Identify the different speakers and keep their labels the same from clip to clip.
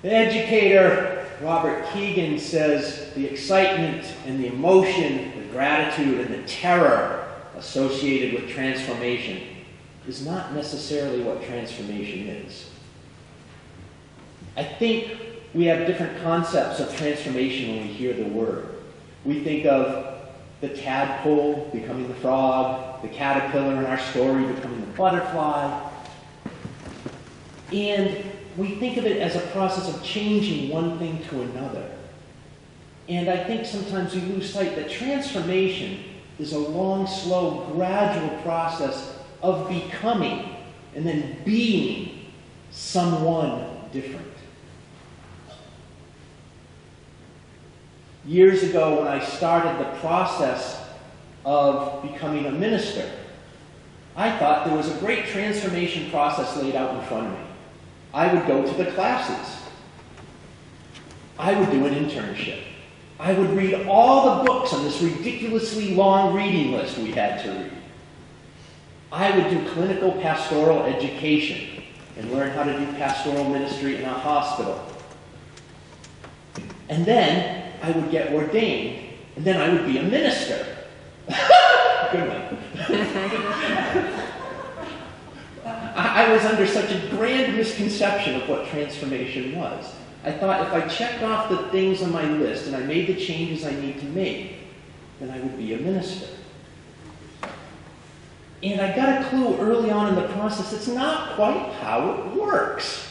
Speaker 1: The educator, Robert Keegan, says the excitement and the emotion, the gratitude and the terror associated with transformation is not necessarily what transformation is. I think we have different concepts of transformation when we hear the word. We think of the tadpole becoming the frog, the caterpillar in our story becoming the butterfly. And we think of it as a process of changing one thing to another. And I think sometimes we lose sight that transformation is a long, slow, gradual process of becoming and then being someone different. Years ago, when I started the process of becoming a minister, I thought there was a great transformation process laid out in front of me. I would go to the classes. I would do an internship. I would read all the books on this ridiculously long reading list we had to read. I would do clinical pastoral education and learn how to do pastoral ministry in a hospital. And then I would get ordained, and then I would be a minister. Good one. I was under such a grand misconception of what transformation was. I thought if I checked off the things on my list and I made the changes I need to make, then I would be a minister. And I got a clue early on in the process, it's not quite how it works.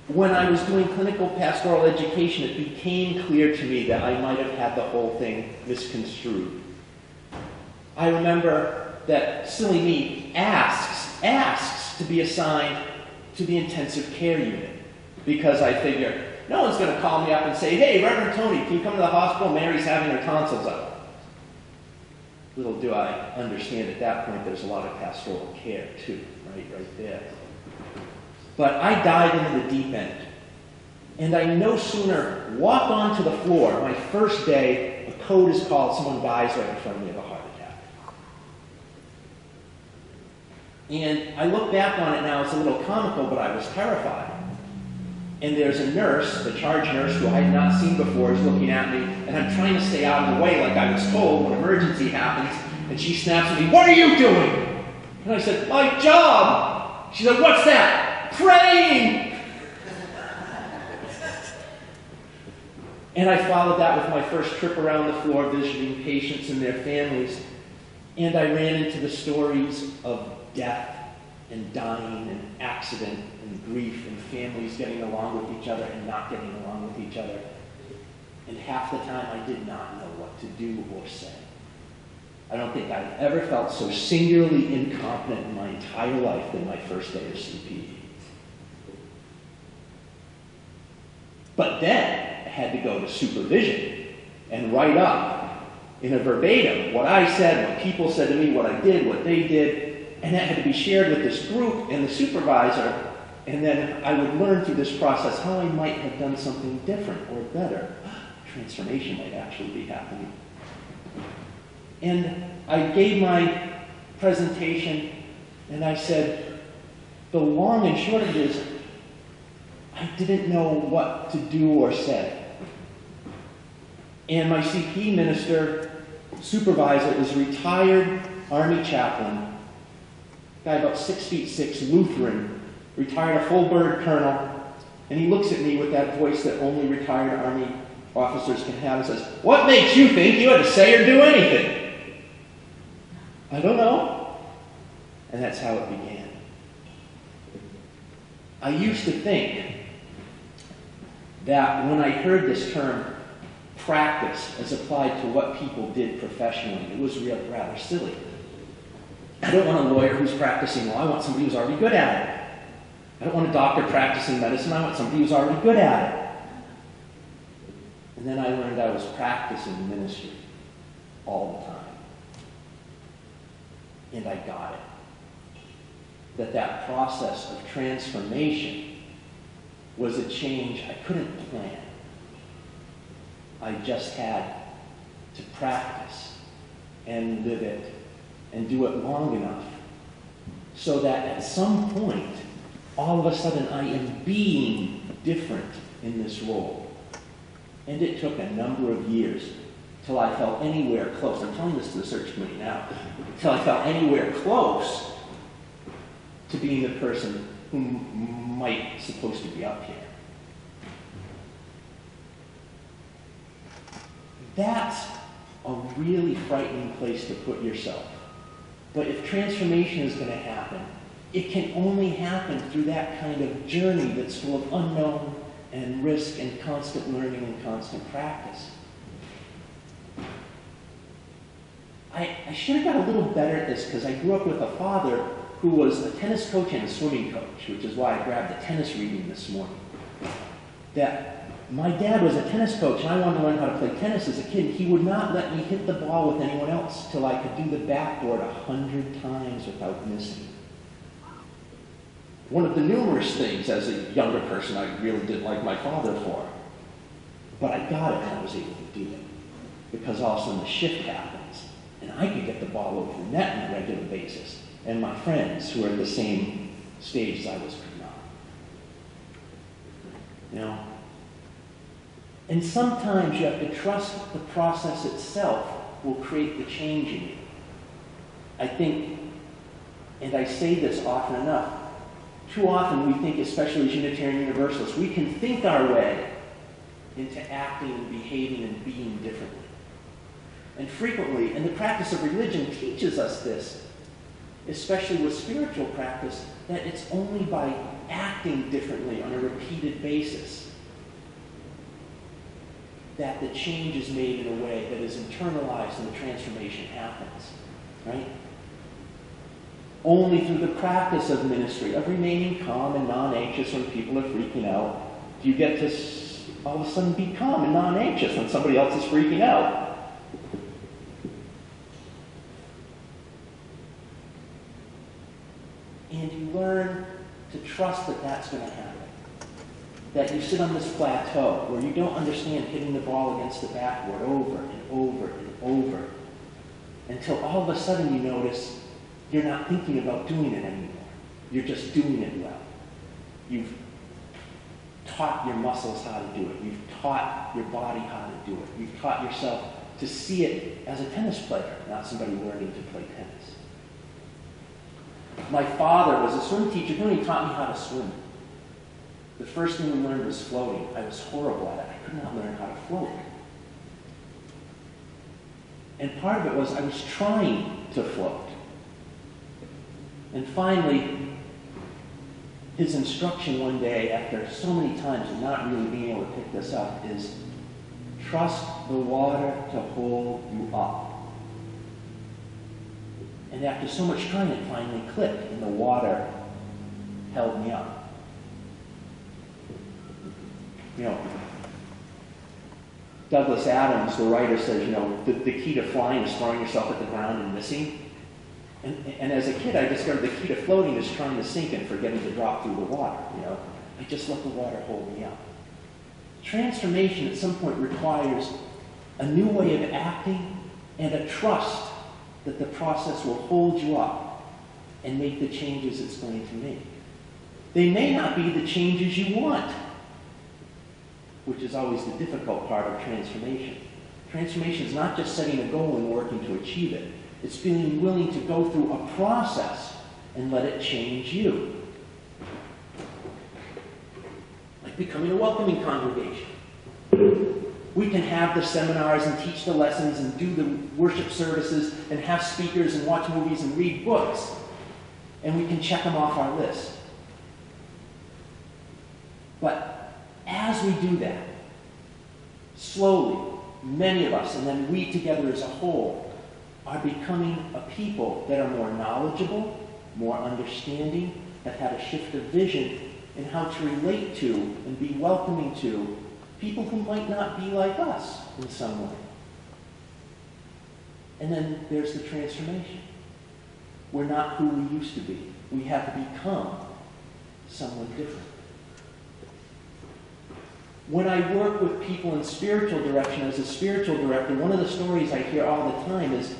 Speaker 1: When I was doing clinical pastoral education, it became clear to me that I might have had the whole thing misconstrued. I remember that silly me asks to be assigned to the intensive care unit because I figure no one's going to call me up and say, hey, Reverend Tony, can you come to the hospital? Mary's having her tonsils out. Little do I understand at that point there's a lot of pastoral care too, right there. But I dived into the deep end. And I no sooner walked onto the floor, my first day, a code is called, someone dies right in front of me of a heart attack. And I look back on it now, it's a little comical, but I was terrified. And there's a nurse, the charge nurse, who I had not seen before, is looking at me, and I'm trying to stay out of the way like I was told when emergency happens, and she snaps at me, what are you doing? And I said, my job. She said, what's that? Praying! And I followed that with my first trip around the floor visiting patients and their families. And I ran into the stories of death and dying and accident and grief and families getting along with each other and not getting along with each other. And half the time I did not know what to do or say. I don't think I've ever felt so singularly incompetent in my entire life than my first day of CPE. But then I had to go to supervision and write up in a verbatim what I said, what people said to me, what I did, what they did, and that had to be shared with this group and the supervisor, and then I would learn through this process how I might have done something different or better. Transformation might actually be happening. And I gave my presentation, and I said, the long and short of it is, I didn't know what to do or say. And my CP minister, supervisor, is a retired Army chaplain, guy about 6'6", Lutheran, retired a full bird colonel, and he looks at me with that voice that only retired Army officers can have and says, what makes you think you had to say or do anything? I don't know. And that's how it began. I used to think that when I heard this term practice as applied to what people did professionally, it was rather silly. I don't want a lawyer who's practicing law. I want somebody who's already good at it. I don't want a doctor practicing medicine. I want somebody who's already good at it. And then I learned I was practicing ministry all the time. And I got it. That process of transformation was a change I couldn't plan. I just had to practice and live it and do it long enough so that at some point all of a sudden I am being different in this role. And it took a number of years till I felt anywhere close. I'm telling this to the search committee now. Till I felt anywhere close to being the person who might supposed to be up here. That's a really frightening place to put yourself. But if transformation is going to happen, it can only happen through that kind of journey that's full of unknown and risk and constant learning and constant practice. I should have got a little better at this because I grew up with a father who was a tennis coach and a swimming coach, which is why I grabbed the tennis reading this morning. That my dad was a tennis coach and I wanted to learn how to play tennis as a kid. He would not let me hit the ball with anyone else till I could do the backboard 100 times without missing. One of the numerous things as a younger person I really didn't like my father for. But I got it and I was able to do it. Because all of a sudden the shift happens and I could get the ball over the net on a regular basis. And my friends who are at the same stage as I was could not. You know? And sometimes you have to trust the process itself will create the change in you. I think, and I say this often enough, too often we think, especially as Unitarian Universalists, we can think our way into acting and behaving and being differently. And frequently, and the practice of religion teaches us this, especially with spiritual practice, that it's only by acting differently on a repeated basis that the change is made in a way that is internalized and the transformation happens, right? Only through the practice of ministry, of remaining calm and non-anxious when people are freaking out, do you get to all of a sudden be calm and non-anxious when somebody else is freaking out. And you learn to trust that that's going to happen. That you sit on this plateau where you don't understand hitting the ball against the backboard over and over and over until all of a sudden you notice you're not thinking about doing it anymore. You're just doing it well. You've taught your muscles how to do it. You've taught your body how to do it. You've taught yourself to see it as a tennis player, not somebody learning to play tennis. My father was a swim teacher who only taught me how to swim. The first thing we learned was floating. I was horrible at it. I could not learn how to float. And part of it was I was trying to float. And finally, his instruction one day, after so many times of not really being able to pick this up, is trust the water to hold you up. And after so much trying, it finally clicked, and the water held me up. You know, Douglas Adams, the writer, says, you know, the key to flying is throwing yourself at the ground and missing. And as a kid, I discovered the key to floating is trying to sink and forgetting to drop through the water. You know, I just let the water hold me up. Transformation at some point requires a new way of acting and a trust that the process will hold you up and make the changes it's going to make. They may not be the changes you want, which is always the difficult part of transformation. Transformation is not just setting a goal and working to achieve it. It's being willing to go through a process and let it change you. Like becoming a welcoming congregation. We can have the seminars and teach the lessons and do the worship services and have speakers and watch movies and read books. And we can check them off our list. But as we do that, slowly, many of us, and then we together as a whole, are becoming a people that are more knowledgeable, more understanding, that have a shift of vision in how to relate to and be welcoming to people who might not be like us in some way. And then there's the transformation. We're not who we used to be. We have to become someone different. When I work with people in spiritual direction as a spiritual director, one of the stories I hear all the time is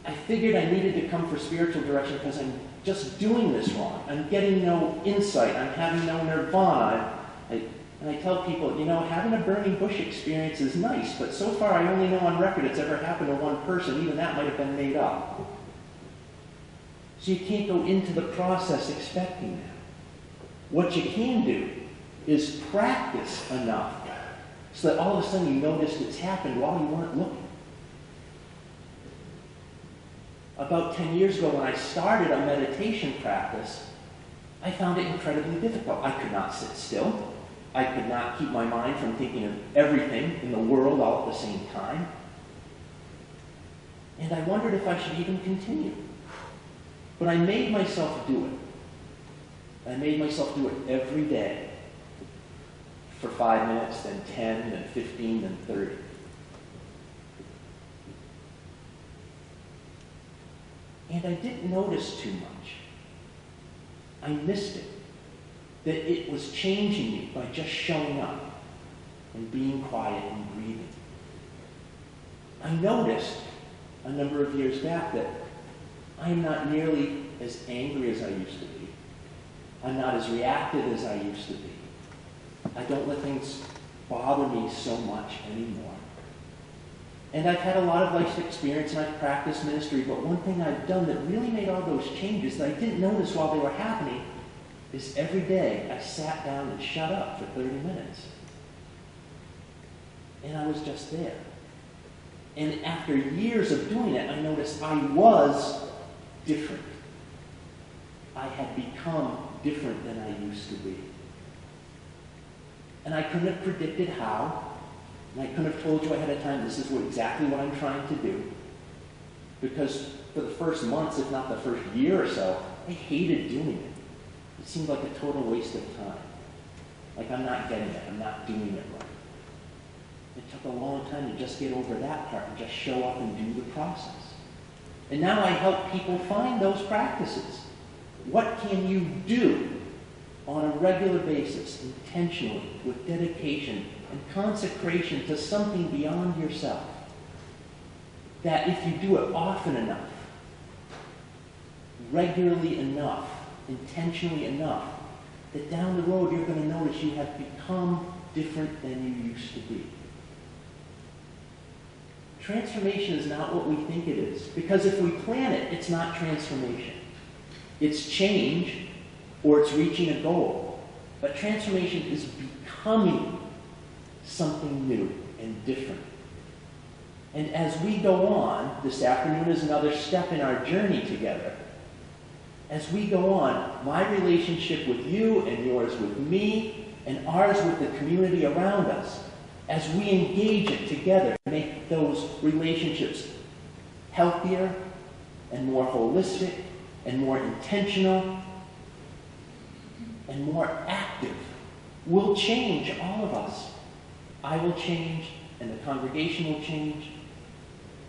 Speaker 1: I figured I needed to come for spiritual direction because I'm just doing this wrong. I'm getting no insight. I'm having no nirvana. And I tell people, having a burning bush experience is nice, but so far I only know on record it's ever happened to one person. Even that might have been made up. So you can't go into the process expecting that. What you can do is practice enough so that all of a sudden you notice it's happened while you weren't looking. About 10 years ago when I started a meditation practice, I found it incredibly difficult. I could not sit still. I could not keep my mind from thinking of everything in the world all at the same time. And I wondered if I should even continue. But I made myself do it. I made myself do it every day for 5 minutes, then 10, then 15, then 30. And I didn't notice too much. I missed it. That it was changing me by just showing up and being quiet and breathing. I noticed a number of years back that I'm not nearly as angry as I used to be. I'm not as reactive as I used to be. I don't let things bother me so much anymore. And I've had a lot of life experience and I've practiced ministry, but one thing I've done that really made all those changes that I didn't notice while they were happening is every day I sat down and shut up for 30 minutes. And I was just there. And after years of doing it, I noticed I was different. I had become different than I used to be. And I couldn't have predicted how. And I couldn't have told you ahead of time, this is exactly what I'm trying to do. Because for the first months, if not the first year or so, I hated doing it. It seemed like a total waste of time. Like I'm not getting it. I'm not doing it right. It took a long time to just get over that part and just show up and do the process. And now I help people find those practices. What can you do on a regular basis, intentionally, with dedication and consecration to something beyond yourself? That if you do it often enough, regularly enough, intentionally enough, that down the road you're going to notice you have become different than you used to be. Transformation is not what we think it is. Because if we plan it, it's not transformation. It's change, or it's reaching a goal. But transformation is becoming something new and different. And as we go on, this afternoon is another step in our journey together. As we go on, my relationship with you and yours with me and ours with the community around us, as we engage it together, make those relationships healthier and more holistic and more intentional and more active, will change all of us. I will change, and the congregation will change,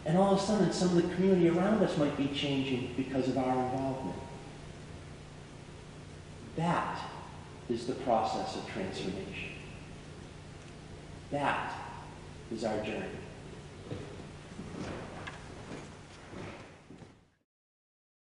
Speaker 1: and all of a sudden some of the community around us might be changing because of our involvement. That is the process of transformation. That is our journey.